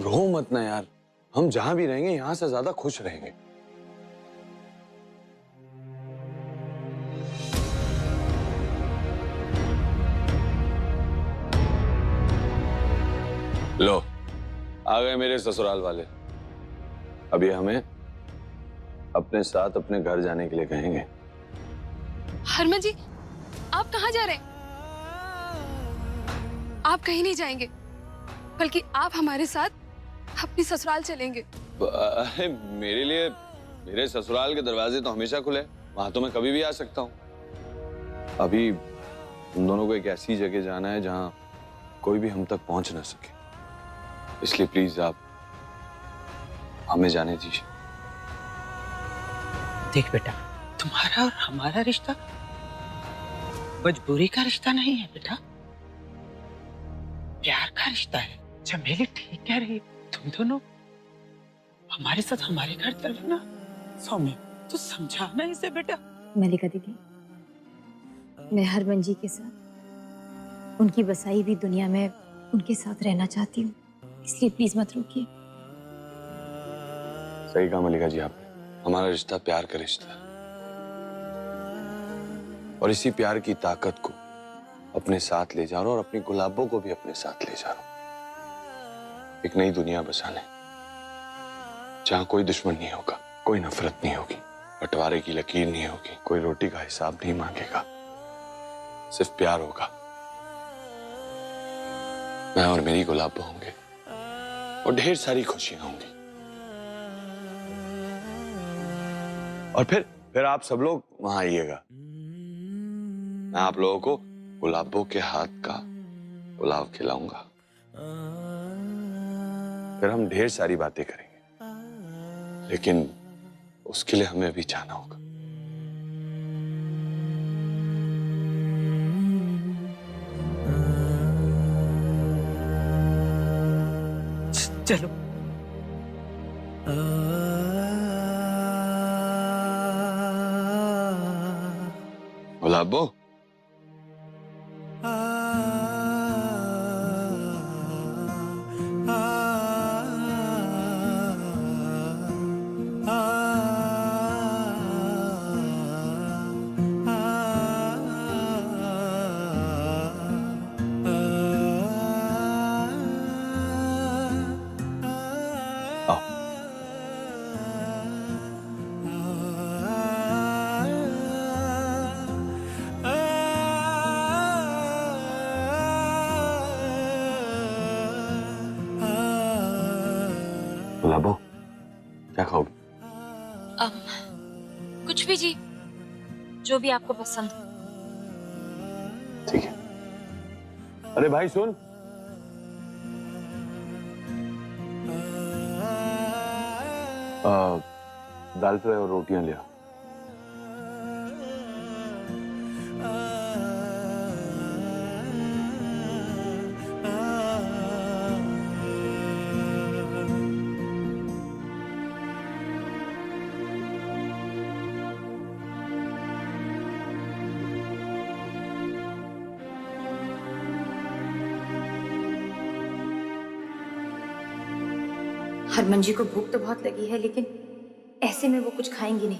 रो मत ना यार, हम जहां भी रहेंगे यहां से ज्यादा खुश रहेंगे। लो, आ गए मेरे ससुराल वाले। अभी हमें अपने साथ अपने घर जाने के लिए कहेंगे। हरमन जी, आप कहाँ जा रहे हैं? आप कहीं नहीं जाएंगे, बल्कि आप हमारे साथ अपनी ससुराल चलेंगे। अरे मेरे लिए मेरे ससुराल के दरवाजे तो हमेशा खुले हैं। वहां तो मैं कभी भी आ सकता हूँ। अभी हम दोनों को एक ऐसी जगह जाना है जहां कोई भी हम तक पहुंच ना सके, इसलिए प्लीज आप हमें जाने दीजिए। देख बेटा, तुम्हारा और हमारा रिश्ता मजबूरी का रिश्ता नहीं है बेटा, प्यार का रिश्ता है। चमेली ठीक कह रही है, तुम दोनों हमारे साथ हमारे घर चलो ना। सौम्य, तू समझाना इसे बेटा। मलिका दीदी, मैं हरमन जी के साथ उनकी बसाई हुई दुनिया में उनके साथ रहना चाहती हूँ, इसलिए प्लीज मत रोकिए। सही कहा मल्लिका जी आपने, हमारा रिश्ता प्यार का रिश्ता है और इसी प्यार की ताकत को अपने साथ ले जा रहा हूं और अपनी गुलाबों को भी अपने साथ ले जा रहा हूं, एक नई दुनिया बसाने, जहां कोई दुश्मन नहीं होगा, कोई नफरत नहीं होगी, बंटवारे की लकीर नहीं होगी, कोई रोटी का हिसाब नहीं मांगेगा, सिर्फ प्यार होगा। मैं और मेरी गुलाबों होंगे और ढेर सारी खुशियां होंगी। और फिर आप सब लोग वहां आइएगा। मैं आप लोगों को गुलाबों के हाथ का पुलाव खिलाऊंगा। फिर हम ढेर सारी बातें करेंगे, लेकिन उसके लिए हमें अभी जाना होगा। चलो। गुलाबों, आओ। गुलाबों, क्या खाओगे? कुछ भी जी, जो भी आपको पसंद हो। ठीक है। अरे भाई सुन, दाल फ्राई और रोटियां ले आओ। हरमन जी को भूख तो बहुत लगी है, लेकिन ऐसे में वो कुछ खाएंगी नहीं।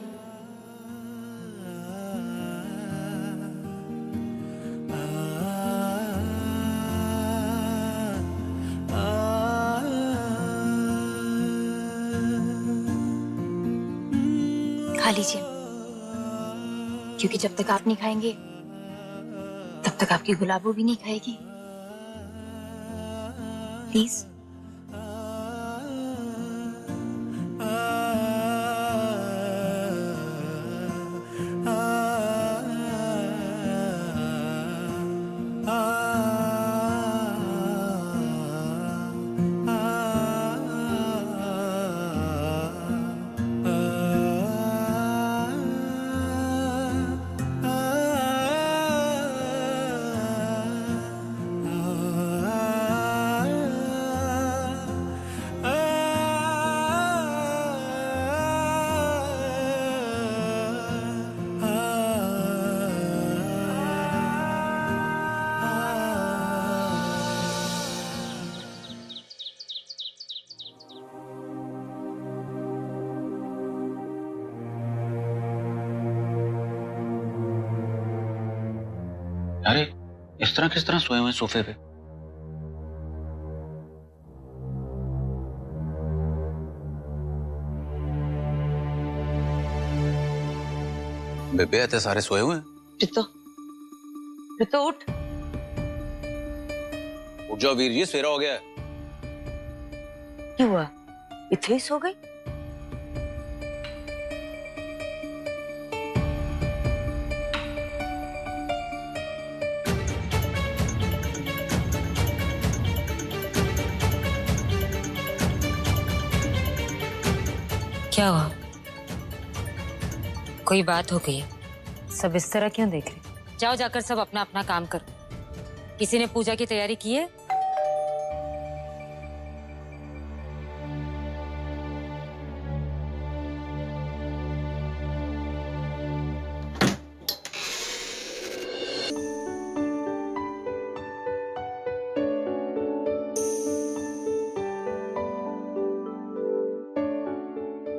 खा लीजिए, क्योंकि जब तक आप नहीं खाएंगे तब तक आपकी गुलाबो भी नहीं खाएगी। प्लीज। अरे इस तरह किस तरह सोए हुए सोफे पे? बेबे ऐसे सारे सोए हुए हैं। तो उठ। उठ जाओ वीर जी, सवेरा हो गया है। क्यों हुआ? इथे ही सो गई? क्या हुआ? कोई बात हो गई है? सब इस तरह क्यों देख रहे? जाओ जाकर सब अपना अपना काम करो। किसी ने पूजा की तैयारी की है?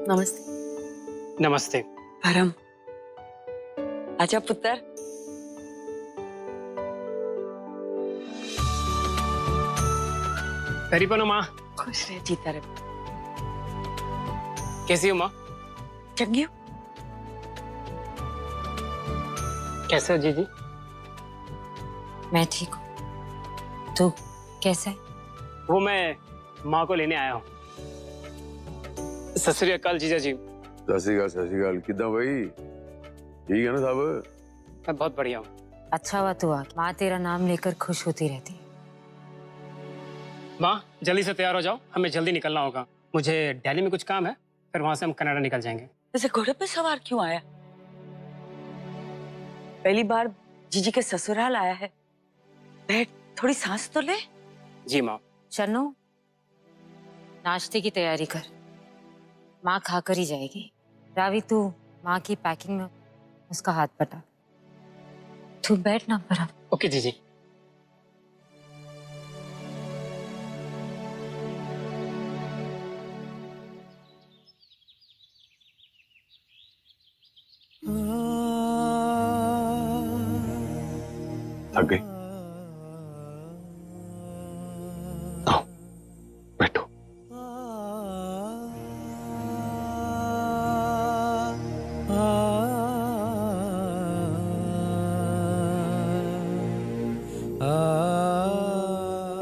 नमस्ते। नमस्ते। परम, आजा पुत्र। तरीपनो माँ, खुश रह जीता रहे। कैसी हो माँ? चंगी हो? कैसे हो जीजी? मैं ठीक हूँ। तू कैसा है? वो मैं माँ को लेने आया हूँ। सत श्री अकाल जीजा जी। सत श्री अकाल किदा भाई, ठीक है ना साहब? मैं बहुत बढ़िया हूँ। अच्छा हुआ तू आ गया। माँ तेरा नाम लेकर खुश होती रहती है। माँ जल्दी से तैयार हो जाओ, हमें जल्दी निकलना होगा। मुझे दिल्ली में कुछ काम है, फिर वहां से हम कनाडा निकल जाएंगे। वैसे घोड़े पे सवार क्यों आया? पहली बार जीजी के ससुराल आया है। बैठ, थोड़ी सांस तो ले। जी माँ। चन्नू, नाश्ते की तैयारी कर। माँ खाकर ही जाएगी। रावी, तू माँ की पैकिंग में उसका हाथ बटा। तू बैठ ना परम। ओके जीजी। थक गई? आओ बैठो।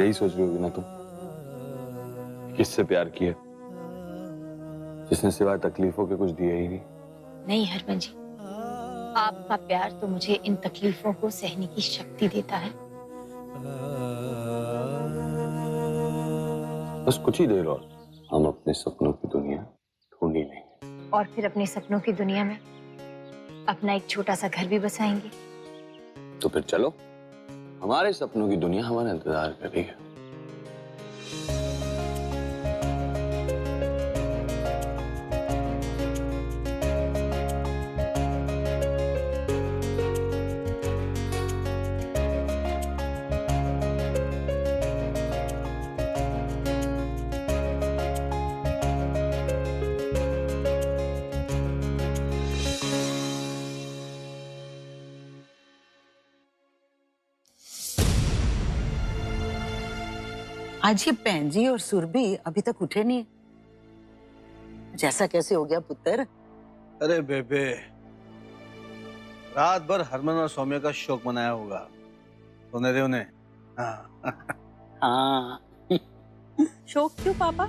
यही सोच रही होगी ना तुम, किससे प्यार किया जिसने सिवाय तकलीफों के कुछ दिया ही नहीं। नहीं हरमन जी, आपका प्यार तो मुझे इन तकलीफों को सहने की शक्ति देता है। बस कुछ ही देर और हम अपने सपनों की दुनिया ढूंढ ही लेंगे। और फिर अपने सपनों की दुनिया में अपना एक छोटा सा घर भी बसाएंगे। तो फिर चलो, हमारे सपनों की दुनिया हमारा इंतजार कर रही है। आज ये पैंजी और सुरभि अभी तक उठे नहीं। जैसा कैसे हो गया पुत्र? अरे बेबे, रात भर हरमन और सौम्य का शौक मनाया होगा। सोने दे उन्हें। हाँ। हाँ। शौक क्यों पापा?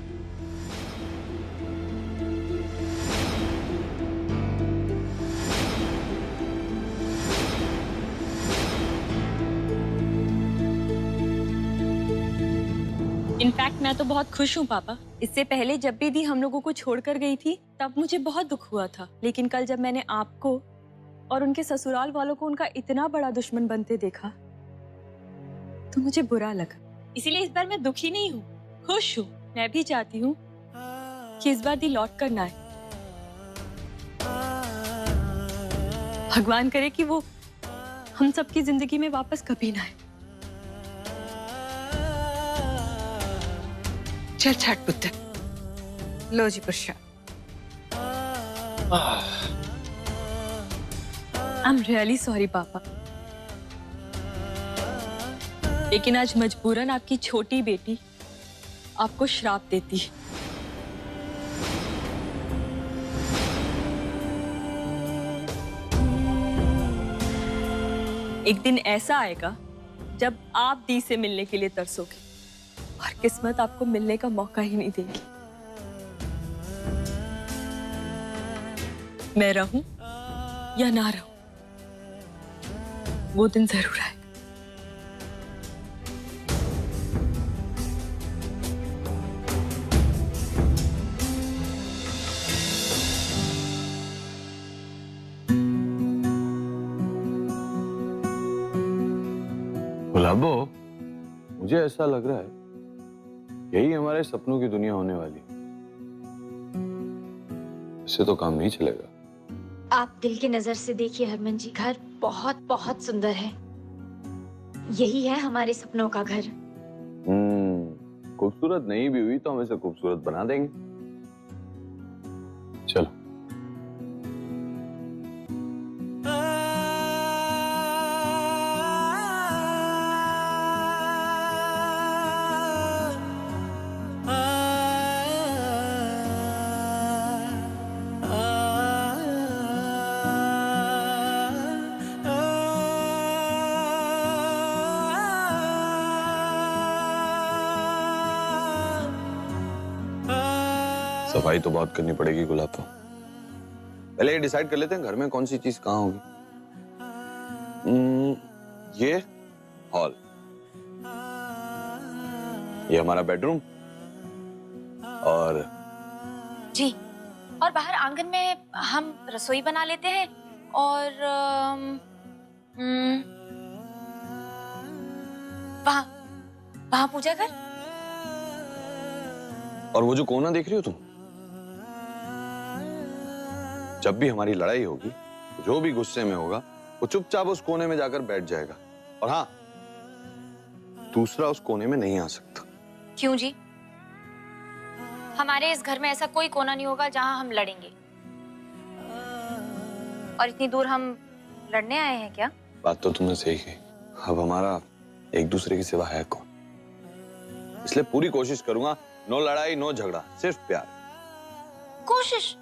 इनफैक्ट मैं तो बहुत खुश हूँ पापा। इससे पहले जब भी दी हम लोगों को छोड़कर गई थी तब मुझे बहुत दुख हुआ था, लेकिन कल जब मैंने आपको और उनके ससुराल वालों को उनका इतना बड़ा दुश्मन बनते देखा तो मुझे बुरा लगा। इसीलिए इस बार मैं दुखी नहीं हूँ, खुश हूँ। मैं भी चाहती हूँ कि इस बार दी लौट कर ना आए। भगवान करे कि वो हम सबकी जिंदगी में वापस कभी ना आए। चल छाट पुत्र, लो जी प्रसाद। आई एम रियली सॉरी पापा। लेकिन आज मजबूरन आपकी छोटी बेटी आपको श्राप देती है। एक दिन ऐसा आएगा जब आप दी से मिलने के लिए तरसोगे और किस्मत आपको मिलने का मौका ही नहीं देगी। मैं रहूं या ना रहूं, वो दिन जरूर आएगा। गुलाबो, मुझे ऐसा लग रहा है यही हमारे सपनों की दुनिया होने वाली है। इससे तो काम नहीं चलेगा। आप दिल की नजर से देखिए हरमन जी, घर बहुत बहुत सुंदर है। यही है हमारे सपनों का घर। खूबसूरत नहीं भी हुई तो हम इसे खूबसूरत बना देंगे। चलो। सफाई तो बहुत करनी पड़ेगी गुलाब को। पहले ये डिसाइड कर लेते हैं घर में कौन सी चीज कहाँ होगी। ये हॉल, ये हमारा बेडरूम, और जी, और बाहर आंगन में हम रसोई बना लेते हैं, और वहाँ वहाँ पूजा घर। और वो जो कोना देख रही हो तुम, जब भी हमारी लड़ाई होगी, जो भी गुस्से में होगा वो चुपचाप उस कोने में जाकर बैठ जाएगा। और हाँ, दूसरा उस कोने में नहीं आ सकता। क्यों जी? हमारे इस घर में ऐसा कोई कोना नहीं होगा जहां हम लड़ेंगे। और इतनी दूर हम लड़ने आए हैं क्या? बात तो तुमने सही कही। अब हमारा एक दूसरे की सिवा है कौन? इसलिए पूरी कोशिश करूंगा, नो लड़ाई नो झगड़ा, सिर्फ प्यार। कोशिश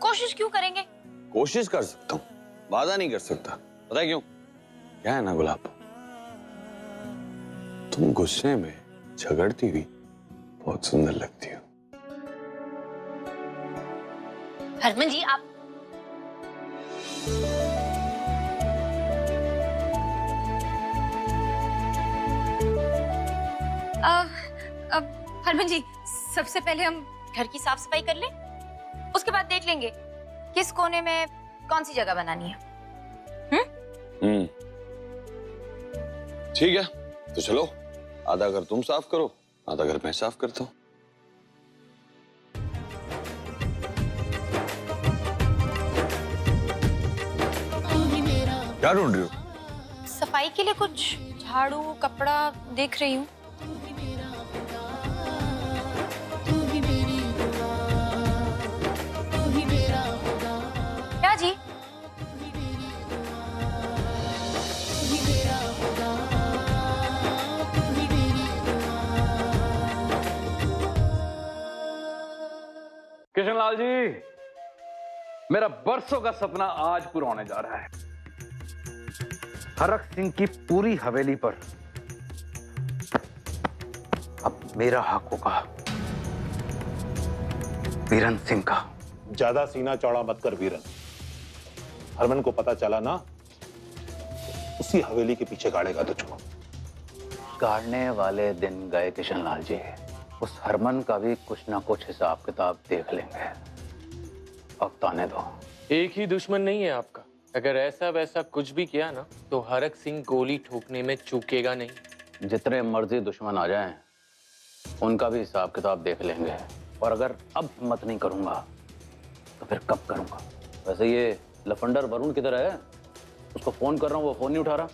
कोशिश क्यों करेंगे? कोशिश कर सकता हूँ, वादा नहीं कर सकता। पता है क्यों? क्या है ना गुलाब, तुम गुस्से में झगड़ती हुई बहुत सुंदर लगती हो। हरमन जी, आप हरमन जी, सबसे पहले हम घर की साफ सफाई कर लें, उसके बाद देख लेंगे किस कोने में कौन सी जगह बनानी है। ठीक है, तो चलो, आधा घर तुम साफ करो, आधा घर मैं साफ करता हूँ। क्या ढूंढ रही हो? सफाई के लिए कुछ झाड़ू कपड़ा देख रही हूँ। क्या जी? किशनलाल जी, मेरा बरसों का सपना आज पूरा होने जा रहा है। हरक सिंह की पूरी हवेली पर अब मेरा हक होगा, वीरन सिंह का। ज्यादा सीना चौड़ा मत कर वीरन। हरमन को पता चला ना, उसी हवेली के पीछे गाड़ेगा तुझको। गाड़ने वाले दिन गए किशनलाल जी, उस हरमन का भी कुछ ना कुछ हिसाब किताब देख लेंगे। अब ताने दो। एक ही दुश्मन नहीं है आपका। अगर ऐसा वैसा कुछ भी किया ना तो हरक सिंह गोली ठोकने में चूकेगा नहीं। जितने मर्जी दुश्मन आ जाएं, उनका भी हिसाब किताब देख लेंगे। और अगर अब हिम्मत नहीं करूंगा तो फिर कब करूंगा? वैसे ये लफंडर वरुण किधर है? उसको फोन कर रहा हूँ, वो फोन नहीं उठा रहा।